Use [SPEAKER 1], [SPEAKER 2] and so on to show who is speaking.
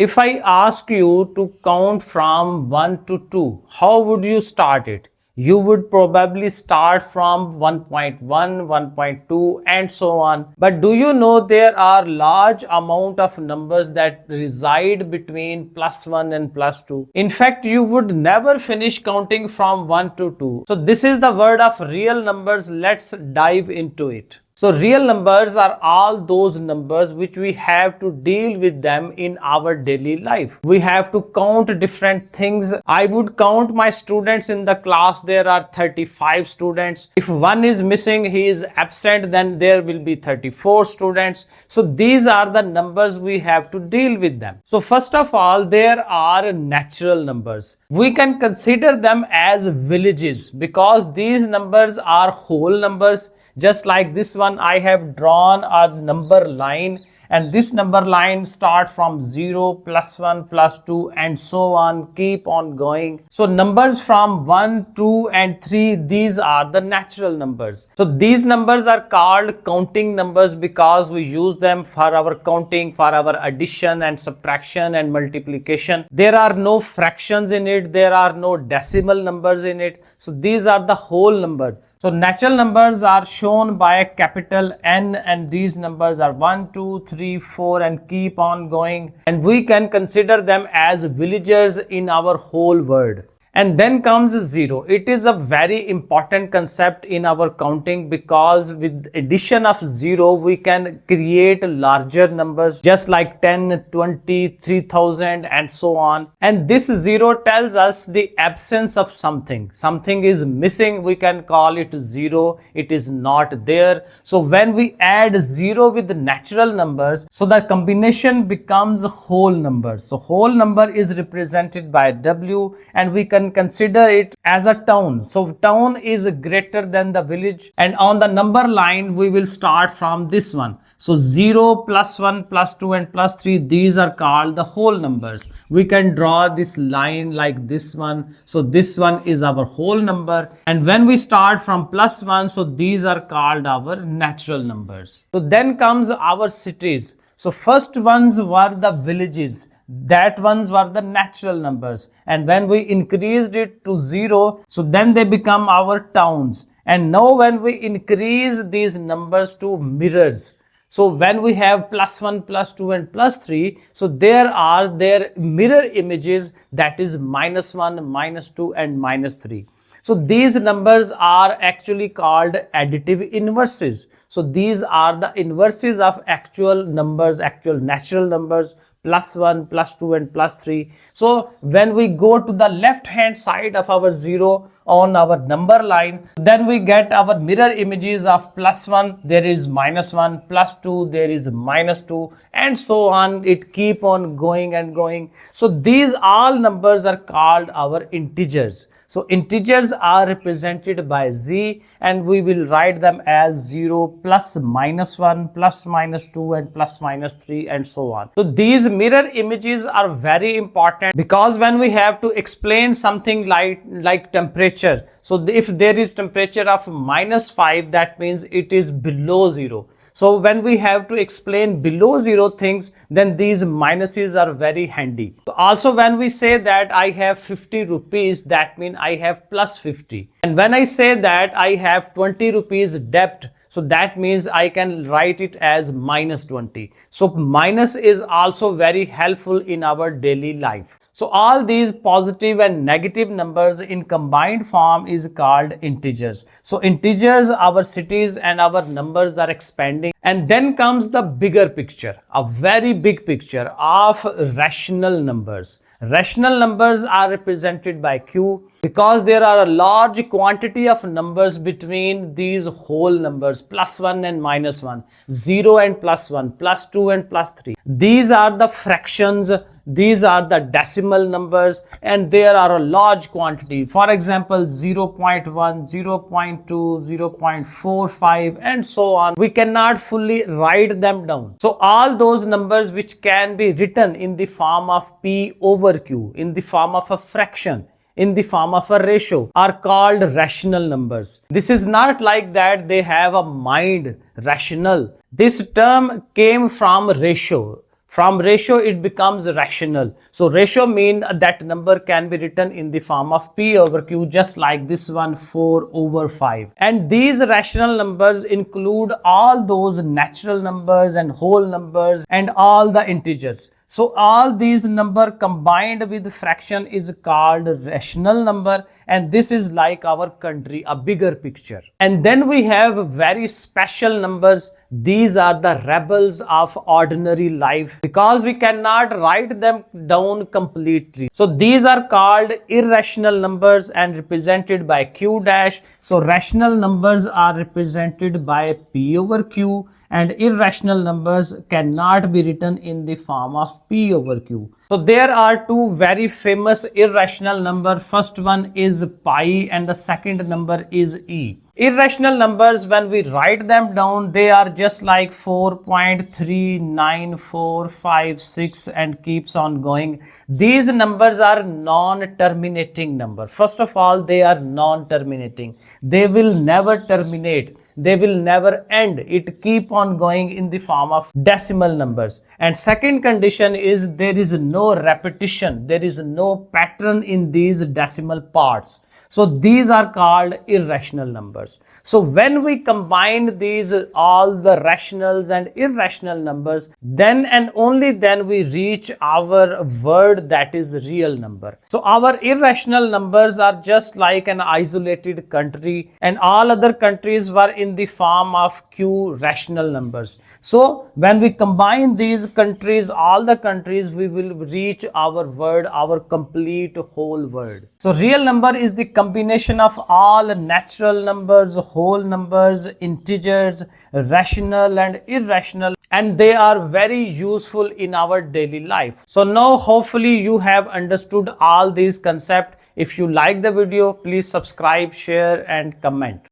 [SPEAKER 1] If I ask you to count from 1 to 2, how would you start it? You would probably start from 1.1, 1.2 and so on. But do you know there are large amount of numbers that reside between +1 and +2? In fact, you would never finish counting from 1 to 2. So this is the word of real numbers. Let's dive into it. So real numbers are all those numbers which we have to deal with them in our daily life. We have to count different things. I would count my students in the class. There are 35 students. If one is missing, he is absent, then there will be 34 students. So these are the numbers we have to deal with them. So first of all, there are natural numbers. We can consider them as villages because these numbers are whole numbers. Just like this one, I have drawn a number line, and this number line start from 0, +1, +2 and so on, keep on going. So numbers from 1, 2 and 3, these are the natural numbers. So these numbers are called counting numbers because we use them for our counting, for our addition and subtraction and multiplication. There are no fractions in it, there are no decimal numbers in it. So these are the whole numbers. So natural numbers are shown by a capital N, and these numbers are 1, 2, 3, 4 and keep on going, and we can consider them as villagers in our whole world. And then comes 0. It is a very important concept in our counting because with addition of 0 we can create larger numbers just like 10, 20, 3000 and so on. And this 0 tells us the absence of something. Something is missing, we can call it 0. It is not there. So when we add 0 with the natural numbers, so the combination becomes whole numbers. So whole number is represented by W, and we can consider it as a town. So town is greater than the village, and on the number line we will start from this one. So 0, +1, +2 and +3, these are called the whole numbers. We can draw this line like this one. So this one is our whole number, and when we start from +1, so these are called our natural numbers. So then comes our cities. So first ones were the villages. That ones were the natural numbers, and when we increased it to 0, so then they become our towns. And now when we increase these numbers to mirrors, so when we have +1, +2 and +3, so there are their mirror images, that is -1, -2 and -3. So these numbers are actually called additive inverses. So these are the inverses of actual numbers, actual natural numbers, +1, +2 and +3. So when we go to the left hand side of our 0 on our number line, then we get our mirror images of +1, there is -1, +2, there is -2 and so on. It keep on going and going. So these all numbers are called our integers. So integers are represented by Z, and we will write them as 0, +(-1), +(-2) and +(-3) and so on. So these mirror images are very important because when we have to explain something like temperature, so if there is temperature of -5, that means it is below 0. So when we have to explain below 0 things, then these minuses are very handy. So also when we say that I have 50 rupees, that means I have +50. And when I say that I have 20 rupees debt, so that means I can write it as -20. So minus is also very helpful in our daily life. So all these positive and negative numbers in combined form is called integers. So integers, our cities and our numbers are expanding. And then comes the bigger picture, a very big picture of rational numbers. Rational numbers are represented by Q because there are a large quantity of numbers between these whole numbers, +1 and -1, 0 and +1, +2 and +3. These are the fractions, these are the decimal numbers, and there are a large quantity. For example, 0.1, 0.2, 0.45 and so on. We cannot fully write them down. So all those numbers which can be written in the form of P over Q, in the form of a fraction, in the form of a ratio, are called rational numbers. This is not like that they have a mind, rational. This term came from ratio. From ratio, it becomes rational. So ratio mean that number can be written in the form of P over Q, just like this one, 4 over 5. And these rational numbers include all those natural numbers and whole numbers and all the integers. So all these number combined with fraction is called rational number, and this is like our country, a bigger picture. And then we have very special numbers. These are the rebels of ordinary life because we cannot write them down completely. So these are called irrational numbers and represented by Q dash. So rational numbers are represented by P over Q, and irrational numbers cannot be written in the form of P over Q. So there are two very famous irrational numbers. First one is pi and the second number is e. Irrational numbers, when we write them down, they are just like 4.39456 and keeps on going. These numbers are non-terminating number. First of all, they are non-terminating. They will never terminate. They will never end. It keep on going in the form of decimal numbers. And second condition is there is no repetition. There is no pattern in these decimal parts. So these are called irrational numbers. So when we combine these, all the rationals and irrational numbers, then and only then we reach our word that is real number. So our irrational numbers are just like an isolated country, and all other countries were in the form of Q rational numbers. So when we combine these countries, all the countries, we will reach our word, our complete whole word. So real number is the combination of all natural numbers, whole numbers, integers, rational and irrational, and they are very useful in our daily life. So now hopefully you have understood all these concepts. If you like the video, please subscribe, share and comment.